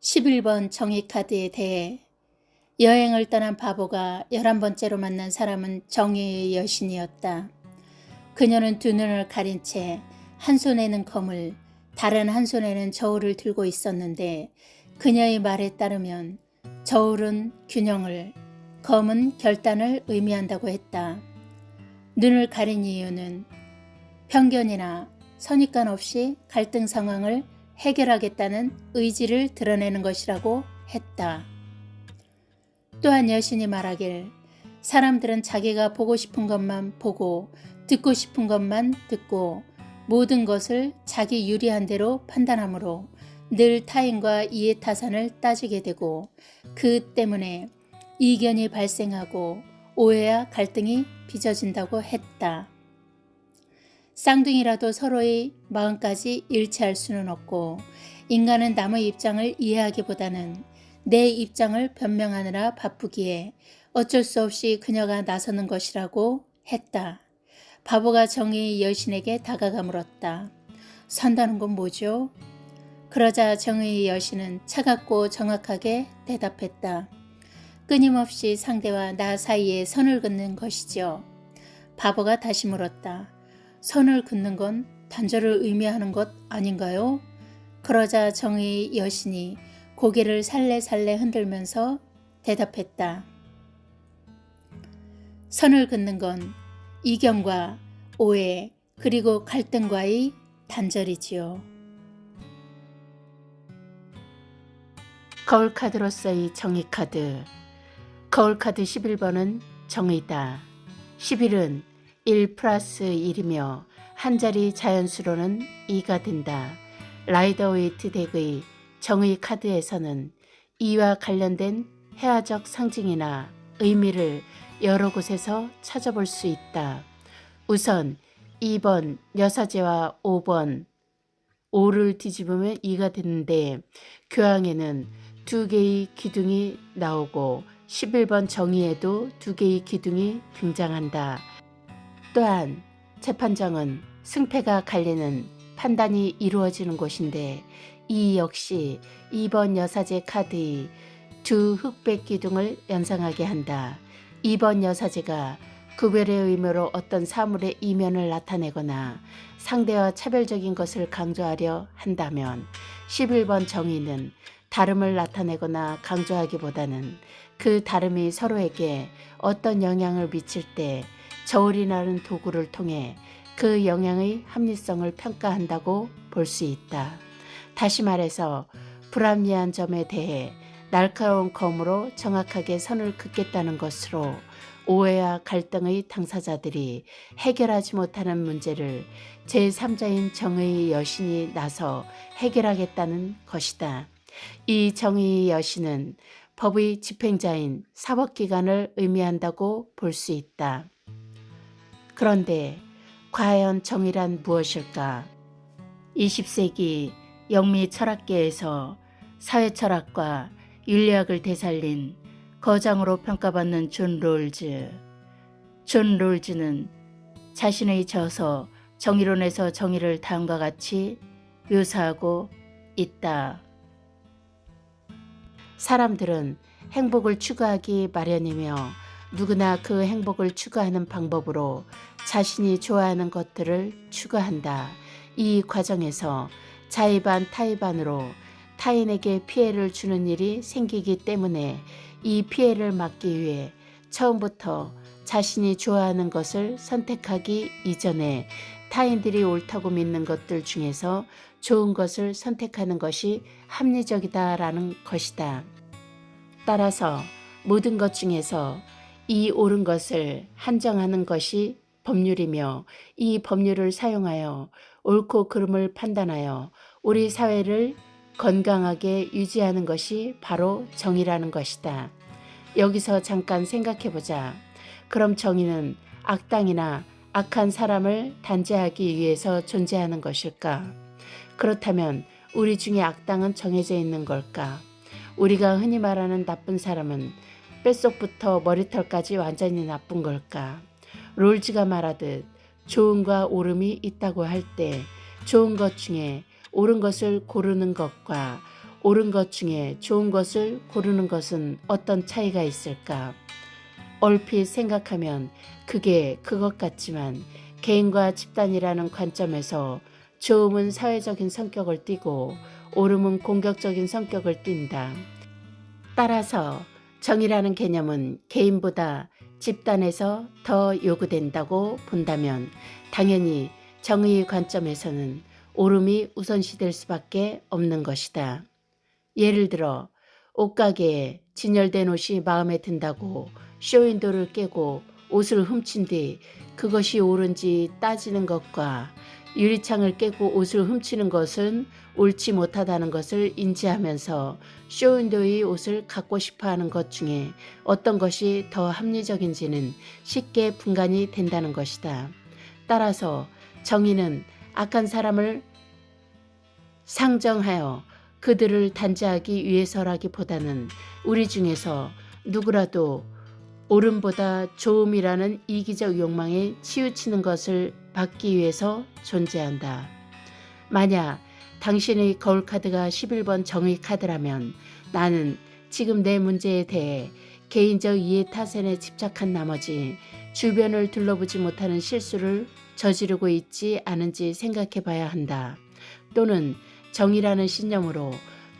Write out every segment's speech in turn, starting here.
11번 정의카드에 대해 여행을 떠난 바보가 11번째로 만난 사람은 정의의 여신이었다. 그녀는 두 눈을 가린 채 한 손에는 검을, 다른 한 손에는 저울을 들고 있었는데 그녀의 말에 따르면 저울은 균형을, 검은 결단을 의미한다고 했다. 눈을 가린 이유는 편견이나 선입관 없이 갈등 상황을 해결하겠다는 의지를 드러내는 것이라고 했다. 또한 여신이 말하길 사람들은 자기가 보고 싶은 것만 보고 듣고 싶은 것만 듣고 모든 것을 자기 유리한 대로 판단하므로 늘 타인과 이해타산을 따지게 되고 그 때문에 이견이 발생하고 오해와 갈등이 빚어진다고 했다. 쌍둥이라도 서로의 마음까지 일치할 수는 없고 인간은 남의 입장을 이해하기보다는 내 입장을 변명하느라 바쁘기에 어쩔 수 없이 그녀가 나서는 것이라고 했다. 바보가 정의의 여신에게 다가가 물었다. 선다는 건 뭐죠? 그러자 정의의 여신은 차갑고 정확하게 대답했다. 끊임없이 상대와 나 사이에 선을 긋는 것이죠. 바보가 다시 물었다. 선을 긋는 건 단절을 의미하는 것 아닌가요? 그러자 정의의 여신이 고개를 살래살래 흔들면서 대답했다. 선을 긋는 건 이견과 오해 그리고 갈등과의 단절이지요. 거울카드로서의 정의카드. 거울카드 11번은 정의다. 11은 1 플러스 1이며 한 자리 자연수로는 2가 된다. 라이더 웨이트 덱의 정의 카드에서는 이와 관련된 회화적 상징이나 의미를 여러 곳에서 찾아볼 수 있다. 우선 2번 여사제와 5번 5를 뒤집으면 2가 되는데 교황에는 2개의 기둥이 나오고 11번 정의에도 2개의 기둥이 등장한다. 또한 재판정은 승패가 갈리는 판단이 이루어지는 곳인데 이 역시 2번 여사제 카드의 두 흑백 기둥을 연상하게 한다. 2번 여사제가 구별의 의미로 어떤 사물의 이면을 나타내거나 상대와 차별적인 것을 강조하려 한다면 11번 정의는 다름을 나타내거나 강조하기보다는 그 다름이 서로에게 어떤 영향을 미칠 때 저울이라는 도구를 통해 그 영향의 합리성을 평가한다고 볼 수 있다. 다시 말해서 불합리한 점에 대해 날카로운 검으로 정확하게 선을 긋겠다는 것으로 오해와 갈등의 당사자들이 해결하지 못하는 문제를 제3자인 정의의 여신이 나서 해결하겠다는 것이다. 이 정의의 여신은 법의 집행자인 사법기관을 의미한다고 볼 수 있다. 그런데 과연 정의란 무엇일까? 20세기 영미 철학계에서 사회철학과 윤리학을 되살린 거장으로 평가받는 존 롤즈. 존 롤즈는 자신의 저서 정의론에서 정의를 다음과 같이 묘사하고 있다. 사람들은 행복을 추구하기 마련이며 누구나 그 행복을 추구하는 방법으로 자신이 좋아하는 것들을 추구한다. 이 과정에서 자의반 타의반으로 타인에게 피해를 주는 일이 생기기 때문에 이 피해를 막기 위해 처음부터 자신이 좋아하는 것을 선택하기 이전에 타인들이 옳다고 믿는 것들 중에서 좋은 것을 선택하는 것이 합리적이다라는 것이다. 따라서 모든 것 중에서 이 옳은 것을 한정하는 것이 법률이며 이 법률을 사용하여 옳고 그름을 판단하여 우리 사회를 건강하게 유지하는 것이 바로 정의라는 것이다. 여기서 잠깐 생각해보자. 그럼 정의는 악당이나 악한 사람을 단죄하기 위해서 존재하는 것일까? 그렇다면 우리 중에 악당은 정해져 있는 걸까? 우리가 흔히 말하는 나쁜 사람은 뼛속부터 머리털까지 완전히 나쁜 걸까? 롤즈가 말하듯 좋음과 옳음이 있다고 할 때 좋은 것 중에 옳은 것을 고르는 것과 옳은 것 중에 좋은 것을 고르는 것은 어떤 차이가 있을까? 얼핏 생각하면 그게 그것 같지만 개인과 집단이라는 관점에서 좋음은 사회적인 성격을 띠고 옳음은 공격적인 성격을 띈다. 따라서 정의라는 개념은 개인보다 집단에서 더 요구된다고 본다면 당연히 정의의 관점에서는 옳음이 우선시될 수밖에 없는 것이다. 예를 들어 옷가게에 진열된 옷이 마음에 든다고 쇼윈도를 깨고 옷을 훔친 뒤 그것이 옳은지 따지는 것과 유리창을 깨고 옷을 훔치는 것은 옳지 못하다는 것을 인지하면서 쇼윈도의 옷을 갖고 싶어하는 것 중에 어떤 것이 더 합리적인지는 쉽게 분간이 된다는 것이다. 따라서 정의는 악한 사람을 상정하여 그들을 단죄하기 위해서라기보다는 우리 중에서 누구라도 옳음보다 좋음이라는 이기적 욕망에 치우치는 것을 막기 위해서 존재한다. 만약 당신의 거울카드가 11번 정의 카드라면 나는 지금 내 문제에 대해 개인적 이해타산에 집착한 나머지 주변을 둘러보지 못하는 실수를 저지르고 있지 않은지 생각해 봐야 한다. 또는 정의라는 신념으로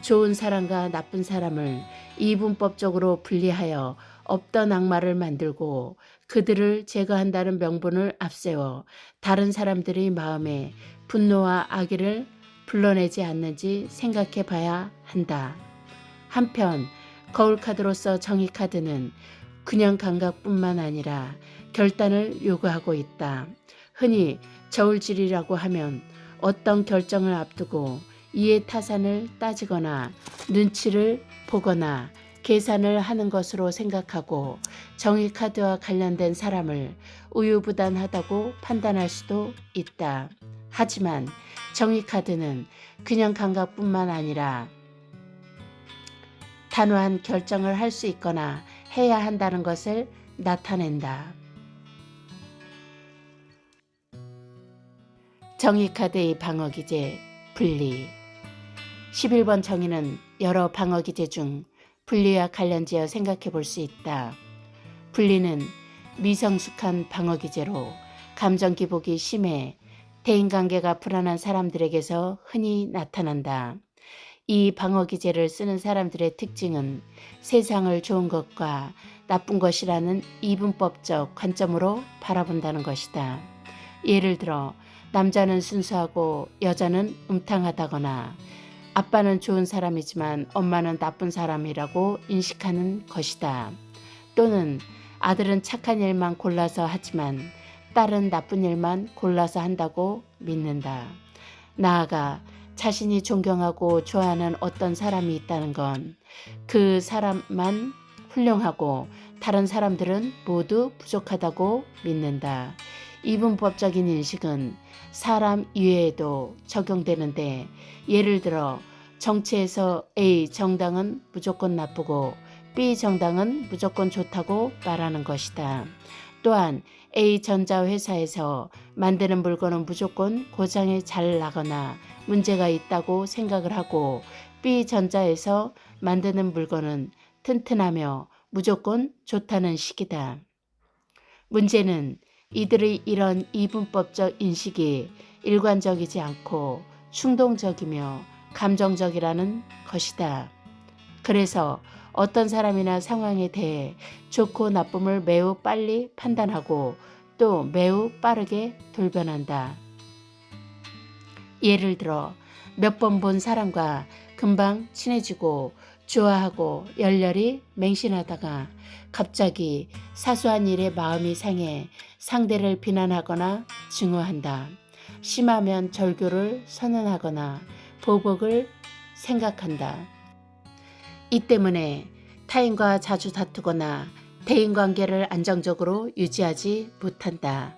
좋은 사람과 나쁜 사람을 이분법적으로 분리하여 없던 악마를 만들고 그들을 제거한다는 명분을 앞세워 다른 사람들의 마음에 분노와 악의를 불러내지 않는지 생각해 봐야 한다. 한편 거울카드로서 정의카드는 균형 감각뿐만 아니라 결단을 요구하고 있다. 흔히 저울질이라고 하면 어떤 결정을 앞두고 이해타산을 따지거나 눈치를 보거나 계산을 하는 것으로 생각하고 정의카드와 관련된 사람을 우유부단하다고 판단할 수도 있다. 하지만 정의카드는 균형 감각뿐만 아니라 단호한 결정을 할 수 있거나 해야 한다는 것을 나타낸다. 정의카드의 방어기제 분리. 11번 정의는 여러 방어기제 중 분리와 관련지어 생각해 볼 수 있다. 분리는 미성숙한 방어기제로 감정기복이 심해 대인관계가 불안한 사람들에게서 흔히 나타난다. 이 방어기제를 쓰는 사람들의 특징은 세상을 좋은 것과 나쁜 것이라는 이분법적 관점으로 바라본다는 것이다. 예를 들어 남자는 순수하고 여자는 음탕하다거나 아빠는 좋은 사람이지만 엄마는 나쁜 사람이라고 인식하는 것이다. 또는 아들은 착한 일만 골라서 하지만 딸은 나쁜 일만 골라서 한다고 믿는다. 나아가 자신이 존경하고 좋아하는 어떤 사람이 있다는 건 그 사람만 훌륭하고 다른 사람들은 모두 부족하다고 믿는다. 이분법적인 인식은 사람 이외에도 적용되는데 예를 들어 정치에서 A 정당은 무조건 나쁘고 B 정당은 무조건 좋다고 말하는 것이다. 또한 A 전자회사에서 만드는 물건은 무조건 고장이 잘 나거나 문제가 있다고 생각을 하고 B 전자에서 만드는 물건은 튼튼하며 무조건 좋다는 식이다. 문제는 이들의 이런 이분법적 인식이 일관적이지 않고 충동적이며 감정적이라는 것이다. 그래서 어떤 사람이나 상황에 대해 좋고 나쁨을 매우 빨리 판단하고 또 매우 빠르게 돌변한다. 예를 들어 몇 번 본 사람과 금방 친해지고 좋아하고 열렬히 맹신하다가 갑자기 사소한 일에 마음이 상해 상대를 비난하거나 증오한다. 심하면 절교를 선언하거나 보복을 생각한다. 이 때문에 타인과 자주 다투거나 대인관계를 안정적으로 유지하지 못한다.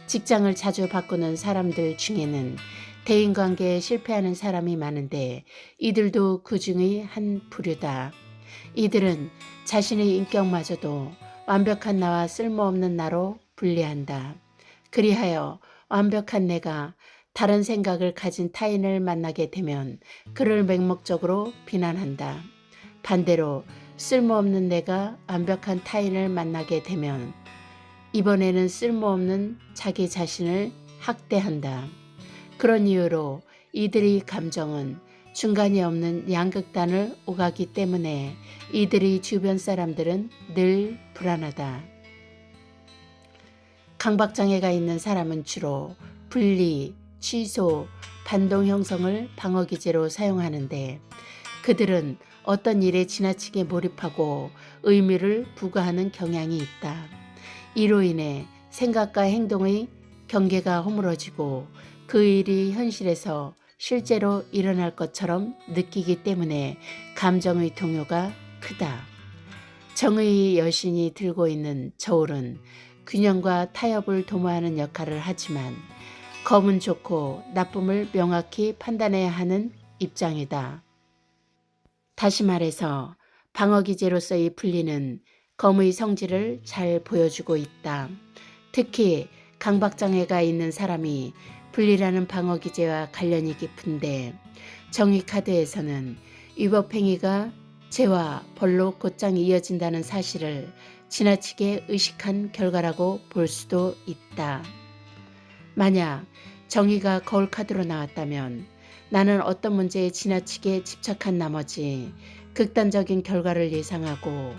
직장을 자주 바꾸는 사람들 중에는 대인관계에 실패하는 사람이 많은데 이들도 그 중의 한 부류다. 이들은 자신의 인격마저도 완벽한 나와 쓸모없는 나로 분리한다. 그리하여 완벽한 내가 다른 생각을 가진 타인을 만나게 되면 그를 맹목적으로 비난한다. 반대로 쓸모없는 내가 완벽한 타인을 만나게 되면 이번에는 쓸모없는 자기 자신을 학대한다. 그런 이유로 이들의 감정은 중간이 없는 양극단을 오가기 때문에 이들의 주변 사람들은 늘 불안하다. 강박장애가 있는 사람은 주로 분리, 취소, 반동 형성을 방어기제로 사용하는데 그들은 어떤 일에 지나치게 몰입하고 의미를 부과하는 경향이 있다. 이로 인해 생각과 행동의 경계가 허물어지고 그 일이 현실에서 실제로 일어날 것처럼 느끼기 때문에 감정의 동요가 크다. 정의의 여신이 들고 있는 저울은 균형과 타협을 도모하는 역할을 하지만 검은 좋고 나쁨을 명확히 판단해야 하는 입장이다. 다시 말해서 방어기제로서의 분리는 검의 성질을 잘 보여주고 있다. 특히 강박장애가 있는 사람이 분리라는 방어기제와 관련이 깊은데 정의카드에서는 위법행위가 죄와 벌로 곧장 이어진다는 사실을 지나치게 의식한 결과라고 볼 수도 있다. 만약 정의가 거울카드로 나왔다면 나는 어떤 문제에 지나치게 집착한 나머지 극단적인 결과를 예상하고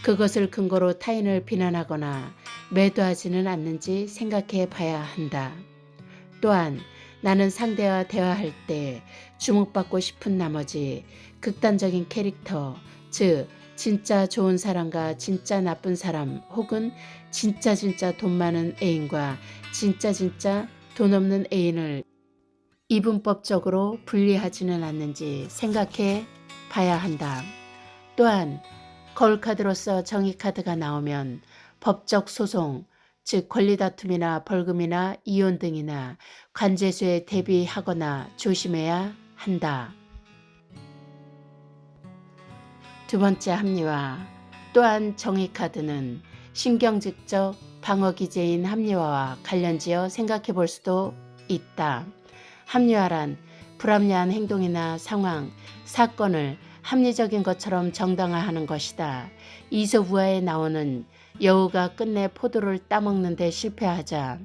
그것을 근거로 타인을 비난하거나 매도하지는 않는지 생각해 봐야 한다. 또한 나는 상대와 대화할 때 주목받고 싶은 나머지 극단적인 캐릭터, 즉 진짜 좋은 사람과 진짜 나쁜 사람 혹은 진짜 돈 많은 애인과 진짜 돈 없는 애인을 이분법적으로 분리하지는 않는지 생각해 봐야 한다. 또한 거울카드로서 정의카드가 나오면 법적 소송, 즉 권리다툼이나 벌금이나 이혼 등이나 관제수에 대비하거나 조심해야 한다. 두 번째 합리화. 또한 정의카드는 신경직적 방어기제인 합리화와 관련지어 생각해 볼 수도 있다. 합리화란 불합리한 행동이나 상황, 사건을 합리적인 것처럼 정당화하는 것이다. 이솝우화에 나오는 여우가 끝내 포도를 따먹는 데 실패하자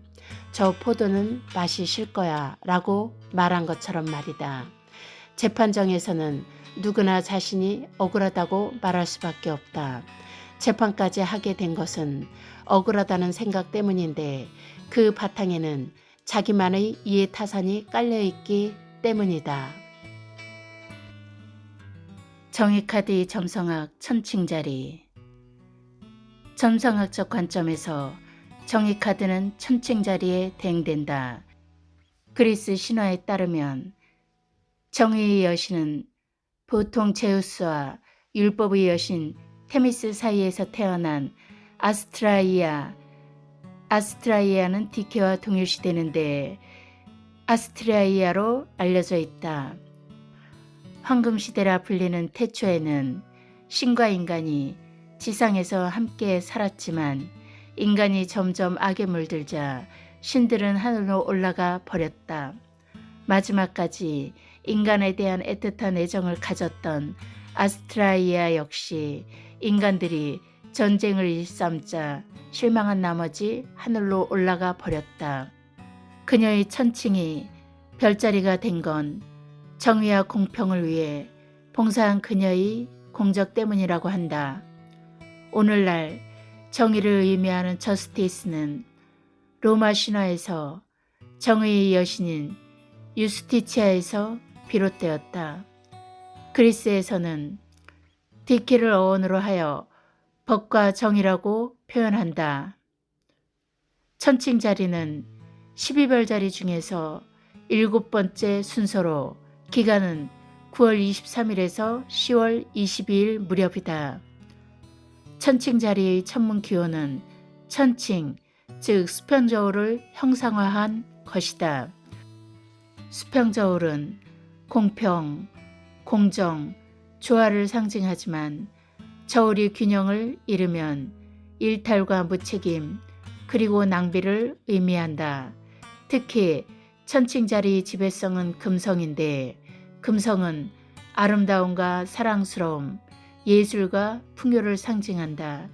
저 포도는 맛이 실 거야 라고 말한 것처럼 말이다. 재판정에서는 누구나 자신이 억울하다고 말할 수밖에 없다. 재판까지 하게 된 것은 억울하다는 생각 때문인데 그 바탕에는 자기만의 이해타산이 깔려있기 때문이다. 정의카드의 점성학 천칭자리. 점성학적 관점에서 정의카드는 천칭자리에 대응된다. 그리스 신화에 따르면 정의의 여신은 보통 제우스와 율법의 여신 테미스 사이에서 태어난 아스트라이아는 디케와 동일시되는데 아스트라이아로 알려져 있다. 황금시대라 불리는 태초에는 신과 인간이 지상에서 함께 살았지만 인간이 점점 악에 물들자 신들은 하늘로 올라가 버렸다. 마지막까지 인간에 대한 애틋한 애정을 가졌던 아스트라이아 역시 인간들이 전쟁을 일삼자 실망한 나머지 하늘로 올라가 버렸다. 그녀의 천칭이 별자리가 된 건 정의와 공평을 위해 봉사한 그녀의 공적 때문이라고 한다. 오늘날 정의를 의미하는 저스티스는 로마 신화에서 정의의 여신인 유스티치아에서 비롯되었다. 그리스에서는 디케를 어원으로 하여 법과 정의라고 표현한다. 천칭자리는 12별자리 중에서 7번째 순서로 기간은 9월 23일에서 10월 22일 무렵이다. 천칭자리의 천문기호는 천칭, 즉 수평저울을 형상화한 것이다. 수평저울은 공평, 공정, 조화를 상징하지만 저울이 균형을 잃으면 일탈과 무책임, 그리고 낭비를 의미한다. 특히 천칭자리 지배성은 금성인데 금성은 아름다움과 사랑스러움, 예술과 풍요를 상징한다.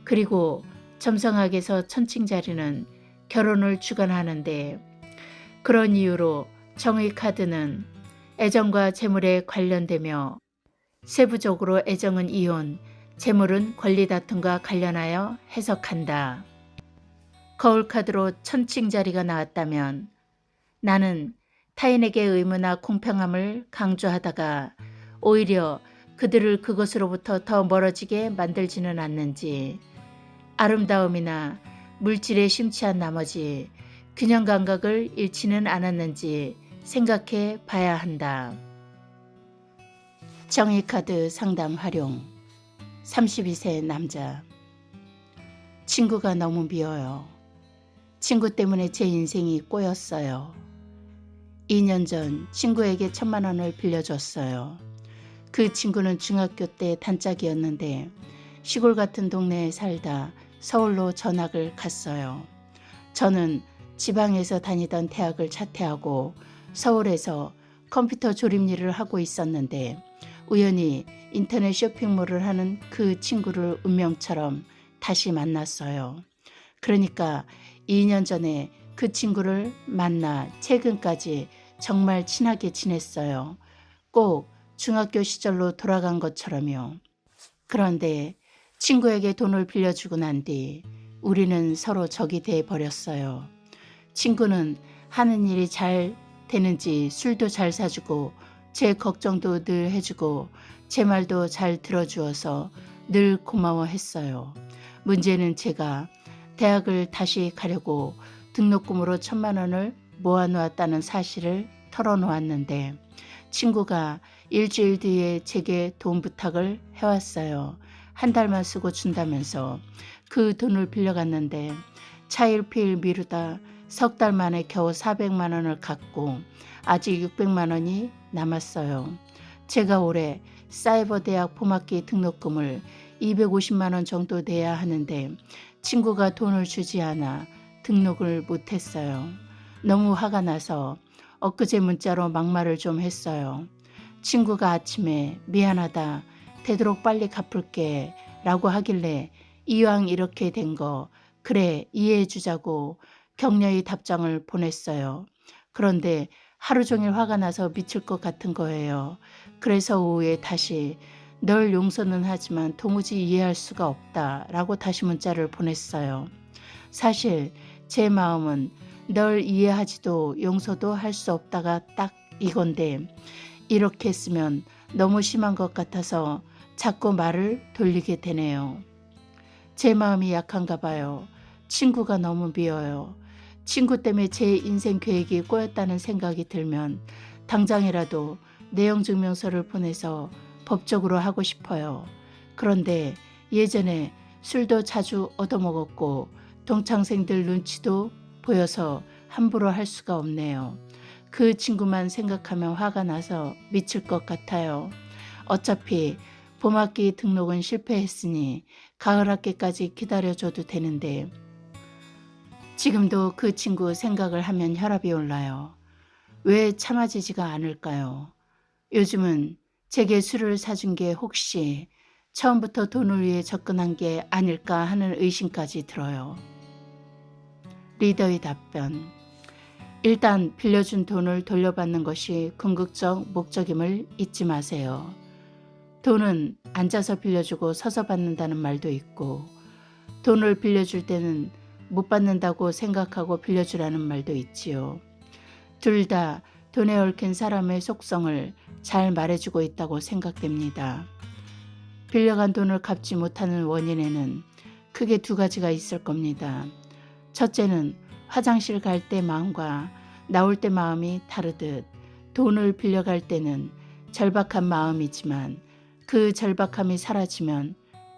그리고 점성학에서 천칭자리는 결혼을 주관하는데 그런 이유로 정의 카드는 애정과 재물에 관련되며 세부적으로 애정은 이혼, 재물은 권리 다툼과 관련하여 해석한다. 거울 카드로 천칭자리가 나왔다면 나는 타인에게 의무나 공평함을 강조하다가 오히려 그들을 그것으로부터 더 멀어지게 만들지는 않는지, 아름다움이나 물질에 심취한 나머지 균형 감각을 잃지는 않았는지 생각해 봐야 한다. 정의카드 상담 활용. 32세 남자. 친구가 너무 미워요. 친구 때문에 제 인생이 꼬였어요. 2년 전 친구에게 1,000만 원을 빌려줬어요. 그 친구는 중학교 때 단짝이었는데 시골 같은 동네에 살다 서울로 전학을 갔어요. 저는 지방에서 다니던 대학을 자퇴하고 서울에서 컴퓨터 조립 일을 하고 있었는데 우연히 인터넷 쇼핑몰을 하는 그 친구를 운명처럼 다시 만났어요. 그러니까 2년 전에 그 친구를 만나 최근까지 정말 친하게 지냈어요. 꼭 중학교 시절로 돌아간 것처럼요. 그런데 친구에게 돈을 빌려주고 난 뒤 우리는 서로 적이 돼 버렸어요. 친구는 하는 일이 잘 되는지 술도 잘 사주고 제 걱정도 늘 해주고 제 말도 잘 들어주어서 늘 고마워했어요. 문제는 제가 대학을 다시 가려고 등록금으로 1,000만 원을 모아놓았다는 사실을 털어놓았는데 친구가 일주일 뒤에 제게 돈 부탁을 해왔어요. 한 달만 쓰고 준다면서. 그 돈을 빌려갔는데 차일피일 미루다 석 달 만에 겨우 400만 원을 갚고 아직 600만 원이 남았어요. 제가 올해 사이버 대학 봄학기 등록금을 250만 원 정도 내야 하는데 친구가 돈을 주지 않아 등록을 못했어요. 너무 화가 나서 엊그제 문자로 막말을 좀 했어요. 친구가 아침에 미안하다, 되도록 빨리 갚을게 라고 하길래 이왕 이렇게 된 거 그래 이해해 주자고 격려의 답장을 보냈어요. 그런데 하루 종일 화가 나서 미칠 것 같은 거예요. 그래서 오후에 다시 널 용서는 하지만 도무지 이해할 수가 없다 라고 다시 문자를 보냈어요. 사실 제 마음은 널 이해하지도 용서도 할 수 없다가 딱 이건데 이렇게 쓰면 너무 심한 것 같아서 자꾸 말을 돌리게 되네요. 제 마음이 약한가 봐요. 친구가 너무 미워요. 친구 때문에 제 인생 계획이 꼬였다는 생각이 들면 당장이라도 내용증명서를 보내서 법적으로 하고 싶어요. 그런데 예전에 술도 자주 얻어먹었고 동창생들 눈치도 보여서 함부로 할 수가 없네요. 그 친구만 생각하면 화가 나서 미칠 것 같아요. 어차피 봄학기 등록은 실패했으니 가을학기까지 기다려줘도 되는데 지금도 그 친구 생각을 하면 혈압이 올라요. 왜 참아지지가 않을까요? 요즘은 제게 술을 사준 게 혹시 처음부터 돈을 위해 접근한 게 아닐까 하는 의심까지 들어요. 리더의 답변. 일단 빌려준 돈을 돌려받는 것이 궁극적 목적임을 잊지 마세요. 돈은 앉아서 빌려주고 서서 받는다는 말도 있고 돈을 빌려줄 때는 못 받는다고 생각하고 빌려주라는 말도 있지요. 둘 다 돈에 얽힌 사람의 속성을 잘 말해주고 있다고 생각됩니다. 빌려간 돈을 갚지 못하는 원인에는 크게 두 가지가 있을 겁니다. 첫째는 화장실 갈 때 마음과 나올 때 마음이 다르듯 돈을 빌려갈 때는 절박한 마음이지만 그 절박함이 사라지면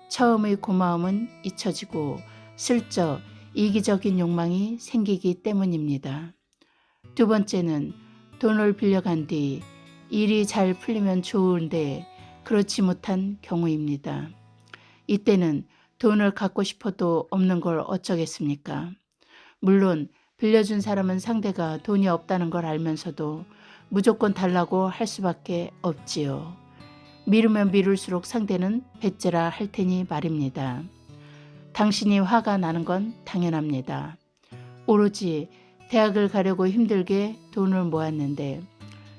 처음의 고마움은 잊혀지고 슬쩍 이기적인 욕망이 생기기 때문입니다. 두 번째는 돈을 빌려간 뒤 일이 잘 풀리면 좋은데 그렇지 못한 경우입니다. 이때는 돈을 갖고 싶어도 없는 걸 어쩌겠습니까? 물론 빌려준 사람은 상대가 돈이 없다는 걸 알면서도 무조건 달라고 할 수밖에 없지요. 미루면 미룰수록 상대는 배째라 할 테니 말입니다. 당신이 화가 나는 건 당연합니다. 오로지 대학을 가려고 힘들게 돈을 모았는데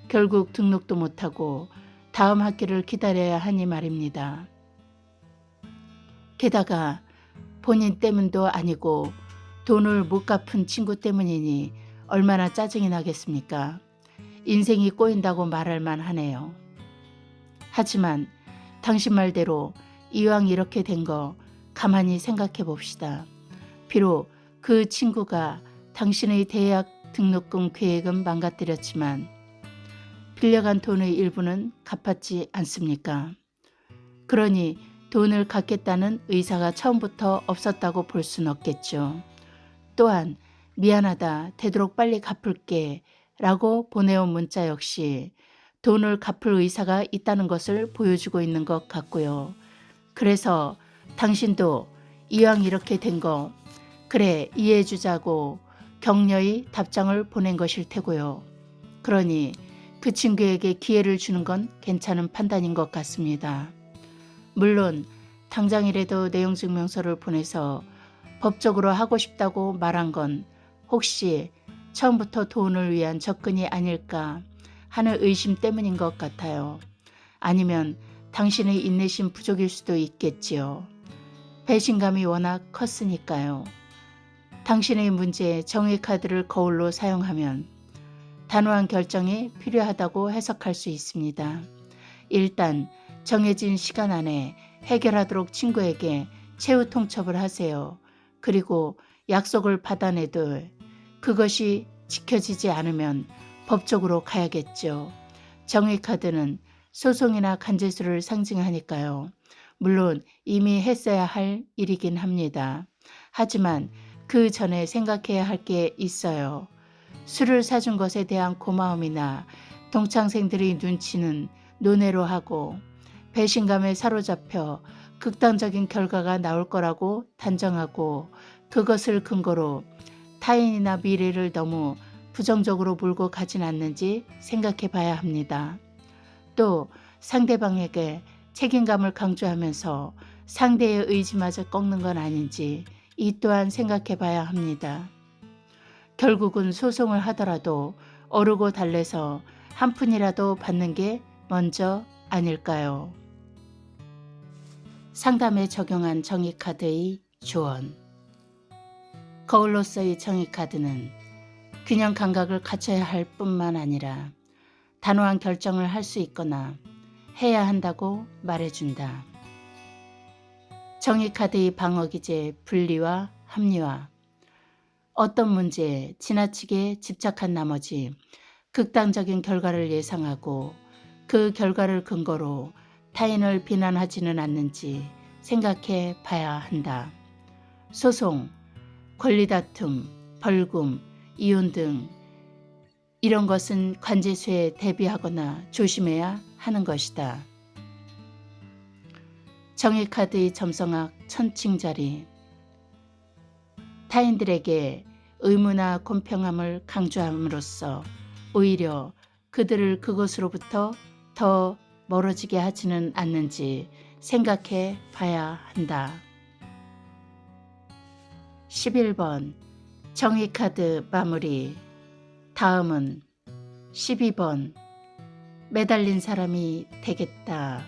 결국 등록도 못하고 다음 학기를 기다려야 하니 말입니다. 게다가 본인 때문도 아니고 돈을 못 갚은 친구 때문이니 얼마나 짜증이 나겠습니까? 인생이 꼬인다고 말할 만하네요. 하지만 당신 말대로 이왕 이렇게 된 거 가만히 생각해 봅시다. 비록 그 친구가 당신의 대학 등록금 계획은 망가뜨렸지만 빌려간 돈의 일부는 갚았지 않습니까? 그러니 돈을 갚겠다는 의사가 처음부터 없었다고 볼 순 없겠죠. 또한 미안하다, 되도록 빨리 갚을게 라고 보내온 문자 역시 돈을 갚을 의사가 있다는 것을 보여주고 있는 것 같고요. 그래서 당신도 이왕 이렇게 된 거 그래 이해해주자고 격려의 답장을 보낸 것일 테고요. 그러니 그 친구에게 기회를 주는 건 괜찮은 판단인 것 같습니다. 물론 당장이라도 내용증명서를 보내서 법적으로 하고 싶다고 말한 건 혹시 처음부터 돈을 위한 접근이 아닐까 하는 의심 때문인 것 같아요. 아니면 당신의 인내심 부족일 수도 있겠지요. 배신감이 워낙 컸으니까요. 당신의 문제에 정의카드를 거울로 사용하면 단호한 결정이 필요하다고 해석할 수 있습니다. 일단 정해진 시간 안에 해결하도록 친구에게 최후 통첩을 하세요. 그리고 약속을 받아내도 그것이 지켜지지 않으면 법적으로 가야겠죠. 정의카드는 소송이나 간제수를 상징하니까요. 물론 이미 했어야 할 일이긴 합니다. 하지만 그 전에 생각해야 할 게 있어요. 술을 사준 것에 대한 고마움이나 동창생들의 눈치는 논외로 하고 배신감에 사로잡혀 극단적인 결과가 나올 거라고 단정하고 그것을 근거로 타인이나 미래를 너무 부정적으로 몰고 가진 않는지 생각해 봐야 합니다. 또 상대방에게 책임감을 강조하면서 상대의 의지마저 꺾는 건 아닌지 이 또한 생각해 봐야 합니다. 결국은 소송을 하더라도 어르고 달래서 한 푼이라도 받는 게 먼저 아닐까요? 상담에 적용한 정의카드의 조언. 거울로서의 정의카드는 균형 감각을 갖춰야 할 뿐만 아니라 단호한 결정을 할 수 있거나 해야 한다고 말해준다. 정의카드의 방어기제 분리와 합리화. 어떤 문제에 지나치게 집착한 나머지 극단적인 결과를 예상하고 그 결과를 근거로 타인을 비난하지는 않는지 생각해 봐야 한다. 소송, 권리다툼, 벌금, 이혼 등 이런 것은 관제수에 대비하거나 조심해야 하는 것이다. 정의카드의 점성학 천칭자리. 타인들에게 의무나 공평함을 강조함으로써 오히려 그들을 그것으로부터 더 멀어지게 하지는 않는지 생각해 봐야 한다. 11번 정의카드 마무리. 다음은 12번 매달린 사람이 되겠다.